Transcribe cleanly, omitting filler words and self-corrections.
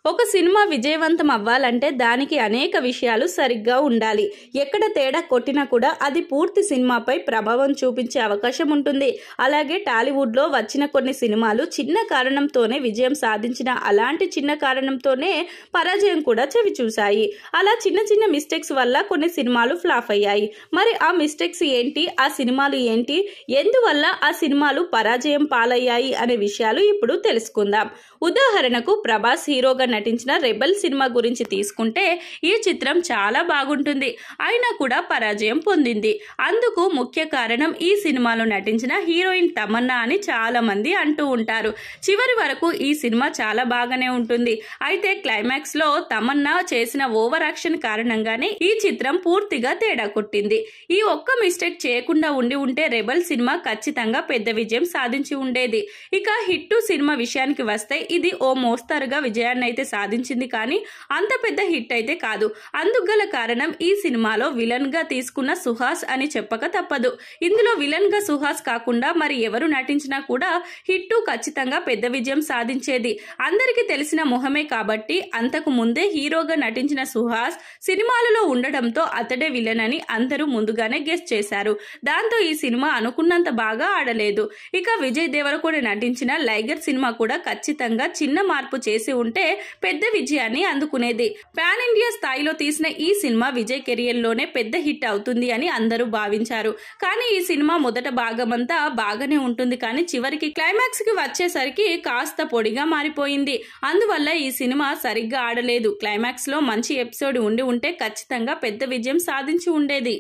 ఒక సినిమా విజయవంతం అవ్వాలంటే దానికి అనేక విషయాలు సరిగ్గా ఉండాలి. ఎక్కడ తేడా కొట్టినా కూడా అది పూర్తి సినిమాపై ప్రభావం చూపించే అవకాశం ఉంటుంది. అలాగే టాలీవుడ్లో వచ్చిన కొన్ని సినిమాలు చిన్న కారణంతోనే విజయం సాధించిన, అలాంటి చిన్న కారణంతోనే పరాజయం కూడా చవిచూశాయి. అలా చిన్న చిన్న మిస్టేక్స్ వల్ల కొన్ని సినిమాలు ఫ్లాప్ అయ్యాయి. మరి ఆ మిస్టేక్స్ ఏంటి, ఆ సినిమాలు ఏంటి, ఎందువల్ల ఆ సినిమాలు పరాజయం పాలయ్యాయి అనే విషయాలు ఇప్పుడు తెలుసుకుందాం. ఉదాహరణకు ప్రభాస్ హీరోగా నటించిన రెబెల్ సినిమా గురించి తీసుకుంటే ఈ చిత్రం చాలా బాగుంటుంది, అయినా కూడా పరాజయం పొందింది. అందుకు ముఖ్య కారణం ఈ సినిమాలో నటించిన హీరోయిన్ తమన్నా అని చాలా మంది అంటూ ఉంటారు. చివరి వరకు ఈ సినిమా చాలా బాగానే ఉంటుంది. అయితే క్లైమాక్స్ లో తమన్నా చేసిన ఓవర్ యాక్షన్ కారణంగానే ఈ చిత్రం పూర్తిగా తేడా కొట్టింది. ఈ ఒక్క మిస్టేక్ చేయకుండా ఉంటే రెబెల్ సినిమా ఖచ్చితంగా పెద్ద విజయం సాధించి ఉండేది. ఇక హిట్ సినిమా విషయానికి వస్తే ఇది ఓ మోస్తరుగా విజయాన్ని అయితే సాధించింది, కానీ అంత పెద్ద హిట్ అయితే కాదు. అందుకు గల కారణం ఈ సినిమాలో విలన్ గా తీసుకున్న సుహాస్ అని చెప్పక తప్పదు. ఇందులో విలన్ గా సుహాస్ కాకుండా మరి ఎవరు నటించినా కూడా హిట్ ఖచ్చితంగా పెద్ద విజయం సాధించేది. అందరికీ తెలిసిన మొహమే కాబట్టి అంతకు ముందే హీరోగా నటించిన సుహాస్ సినిమాలలో ఉండడంతో అతడే విలన్ అని అందరూ ముందుగానే గెస్ చేశారు. దాంతో ఈ సినిమా అనుకున్నంత బాగా ఆడలేదు. ఇక విజయ్ దేవరకొండ నటించిన లైగర్ సినిమా కూడా ఖచ్చితంగా చిన్న మార్పు చేసి ఉంటే పెద్ద విజయాన్ని అందుకునేది. పాన్ ఇండియా స్థాయిలో తీసిన ఈ సినిమా విజయ్ కెరియర్ లోనే పెద్ద హిట్ అవుతుంది అని అందరూ భావించారు. కానీ ఈ సినిమా మొదట భాగమంతా బాగానే ఉంటుంది, కానీ చివరికి క్లైమాక్స్ కి వచ్చేసరికి కాస్త పొడిగా మారిపోయింది. అందువల్ల ఈ సినిమా సరిగ్గా ఆడలేదు. క్లైమాక్స్ లో మంచి ఎపిసోడ్ ఉంటే ఖచ్చితంగా పెద్ద విజయం సాధించి ఉండేది.